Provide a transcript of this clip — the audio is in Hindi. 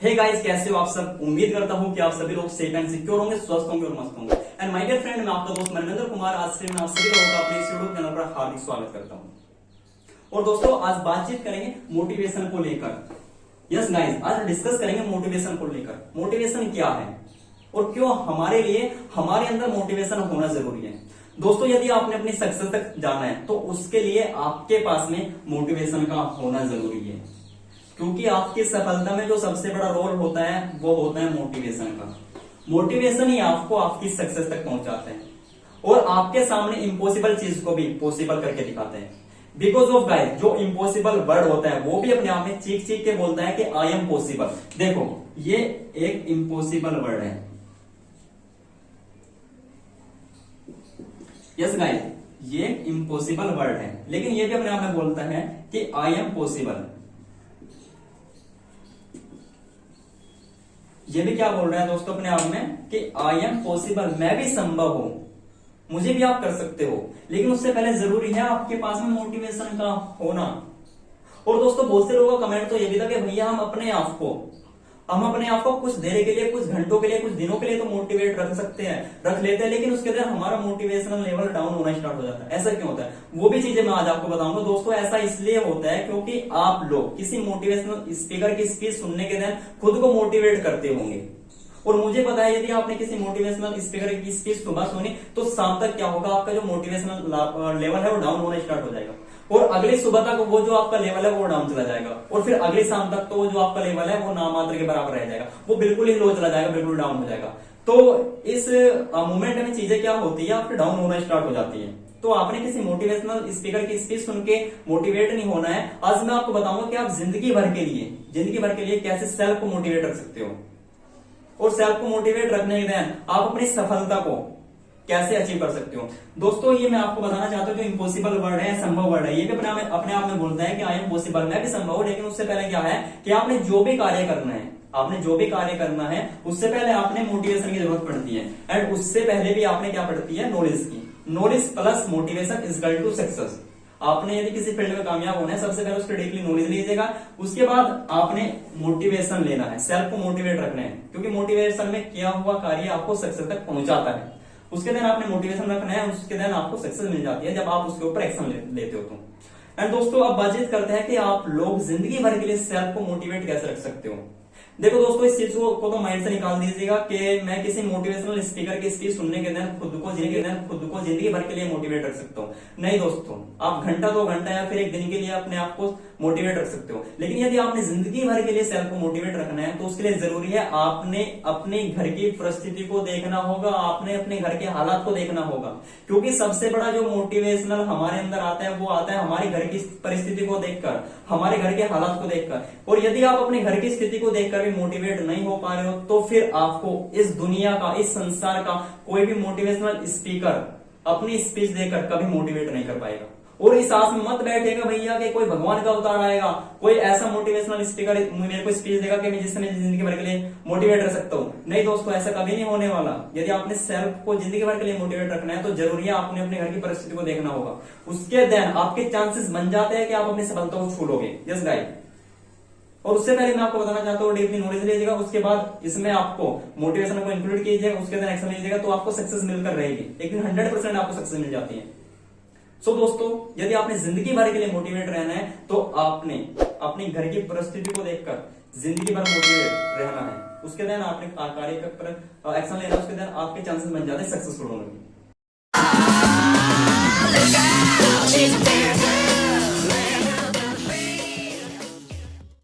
हे गाइस, कैसे हो आप सब। उम्मीद करता हूँ कि आप सभी लोग सेफ एंड सिक्योर होंगे, स्वस्थ होंगे और मस्त होंगे। एंड माय डियर फ्रेंड, मैं आपका दोस्त मनिंदर कुमार आज से मैं आप सभी लोगों का अपने यूट्यूब चैनल पर हार्दिक स्वागत करता हूँ। और दोस्तों, आज बातचीत करेंगे मोटिवेशन को लेकर। यस गाइस, आज डिस्कस करेंगे मोटिवेशन को लेकर। मोटिवेशन क्या है और क्यों हमारे लिए हमारे अंदर मोटिवेशन होना जरूरी है। दोस्तों, यदि आपने अपनी सक्सेस तक जाना है तो उसके लिए आपके पास में मोटिवेशन का होना जरूरी है, क्योंकि आपकी सफलता में जो सबसे बड़ा रोल होता है वो होता है मोटिवेशन का। मोटिवेशन ही आपको आपकी सक्सेस तक पहुंचाते हैं और आपके सामने इम्पॉसिबल चीज को भी पॉसिबल करके दिखाते हैं। बिकॉज ऑफ गाइस, जो इम्पॉसिबल वर्ड होता है वो भी अपने आप में चीख चीख के बोलता है कि आई एम पॉसिबल। देखो, ये एक इम्पॉसिबल वर्ड है। यस गाइस, ये इम्पॉसिबल वर्ड है, लेकिन ये भी अपने आप में बोलता है कि आई एम पॉसिबल। ये भी क्या बोल रहा है दोस्तों अपने आप में कि आई एम पॉसिबल, मैं भी संभव हूं, मुझे भी आप कर सकते हो। लेकिन उससे पहले जरूरी है आपके पास में मोटिवेशन का होना। और दोस्तों, बहुत से लोगों का कमेंट तो ये भी था कि भैया हम अपने आप को कुछ देर के लिए, कुछ घंटों के लिए, कुछ दिनों के लिए तो मोटिवेट रख सकते हैं, रख लेते हैं, लेकिन उसके बाद हमारा मोटिवेशनल लेवल डाउन होना स्टार्ट हो जाता है। ऐसा क्यों होता है, वो भी चीजें मैं आज आपको बताऊंगा। दोस्तों, ऐसा इसलिए होता है क्योंकि आप लोग किसी मोटिवेशनल स्पीकर की स्पीच सुनने के बाद खुद को मोटिवेट करते होंगे। और मुझे पता है, यदि आपने किसी मोटिवेशनल स्पीकर की स्पीच सुबह सुनी तो शाम तक क्या होगा, आपका जो मोटिवेशनल लेवल है वो डाउन होना स्टार्ट हो जाएगा। और अगली सुबह तक वो जो आपका लेवल है वो डाउन चला जाएगा। और फिर अगली शाम तक तो वो जो आपका लेवल है वो नामात्र के बराबर रह जाएगा, वो बिल्कुल ही लो चला जाएगा, बिल्कुल डाउन हो जाएगा। तो इस मोमेंट में चीजें क्या होती है, आपकी डाउन होना स्टार्ट हो जाती है। तो आपने किसी मोटिवेशनल स्पीकर की स्पीच सुन के मोटिवेट नहीं होना है। आज मैं आपको बताऊंगा कि आप जिंदगी भर के लिए कैसे सेल्फ को मोटिवेट रख सकते हो। और सेल्फ को मोटिवेट रखने के बाद आप अपनी सफलता को कैसे अचीव कर सकते हो। दोस्तों, ये मैं आपको बताना चाहता हूँ, जो इम्पॉसिबल वर्ड है, संभव वर्ड है, ये भी अपने आप में बोलता है कि आई एम पॉसिबल, मैं भी संभव हूं। लेकिन उससे पहले क्या है कि आपने जो भी कार्य करना है उससे पहले आपने मोटिवेशन की जरूरत पड़ती है। एंड उससे पहले भी आपने क्या पड़ती है, नॉलेज की। Knowledge plus motivation is equal to success. आपने यदि किसी फील्ड में कामयाब होना है, सबसे पहले उसके डीपली नॉलेज लीजिएगा, उसके बाद आपने मोटिवेशन लेना है, सेल्फ को मोटिवेट रखना है, क्योंकि मोटिवेशन में किया हुआ कार्य आपको सक्सेस तक पहुंचाता है। उसके दिन आपने मोटिवेशन रखना है, उसके दिन आपको सक्सेस मिल जाती है जब आप उसके ऊपर एक्शन लेते हो तो। एंड दोस्तों, अब बातचीत करते हैं कि आप लोग जिंदगी भर के लिए सेल्फ को मोटिवेट कैसे रख सकते हो। देखो दोस्तों, इस चीज को तो माइंड से निकाल दीजिएगा कि मैं किसी मोटिवेशनल स्पीकर की स्पीच सुनने के दिन खुद को जिंदगी भर के लिए मोटिवेट रख सकता हूँ। नहीं दोस्तों, आप घंटा 2 घंटा या फिर एक दिन के लिए अपने आप को मोटिवेट रख सकते हो। लेकिन यदि आपने जिंदगी भर के लिए सेल्फ को मोटिवेट रखना है तो उसके लिए जरूरी है आपने अपने घर की परिस्थिति को देखना होगा, आपने अपने घर के हालात को देखना होगा। क्योंकि सबसे बड़ा जो मोटिवेशनल हमारे अंदर आता है वो आता है हमारे घर की परिस्थिति को देखकर, हमारे घर के हालात को देखकर। और यदि आप अपने घर की स्थिति को देखकर मोटिवेट नहीं हो पा रहे हो तो फिर आपको इस दुनिया का, इस संसार का कोई भी मोटिवेशनल स्पीकर अपनी स्पीच देकर कभी मोटिवेट नहीं कर पाएगा। और इस आस में मत बैठेगा भैया कि कोई भगवान का अवतार आएगा, कोई ऐसा मोटिवेशनल स्पीकर मेरे को स्पीच देगा कि मैं जिससे मैं जिंदगी भर के लिए मोटिवेट रह सकता हूँ। नहीं दोस्तों, ऐसा कभी नहीं होने वाला। यदि आपने सेल्फ को जिंदगी भर के लिए मोटिवेट रखना है तो जरूरी है आपने अपने घर की परिस्थिति को देखना होगा। उसके देन आपके चांसेस बन जाते हैं कि आप अपनी सफलता को छू लोगे। यस गाइस, और उससे पहले मैं आपको बताना चाहता हूँ, डीपली नॉलेज लीजिएगा, उसके बाद इसमें आपको मोटिवेशन को इंक्लूड कीजिएगा, उसके बाद एक्शन लीजिएगा तो आपको सक्सेस मिलकर रहेगी। लेकिन 100% आपको सक्सेस मिल जाती है। सो दोस्तों, यदि आपने जिंदगी भर के लिए मोटिवेट रहना है तो आपने अपनी घर की परिस्थिति को देखकर जिंदगी भर मोटिवेट रहना है। उसके बाद आपने कार्य पर एक्शन लेना है, उसके बाद आपके चांसेस बन जाते हैं सक्सेसफुल होने के।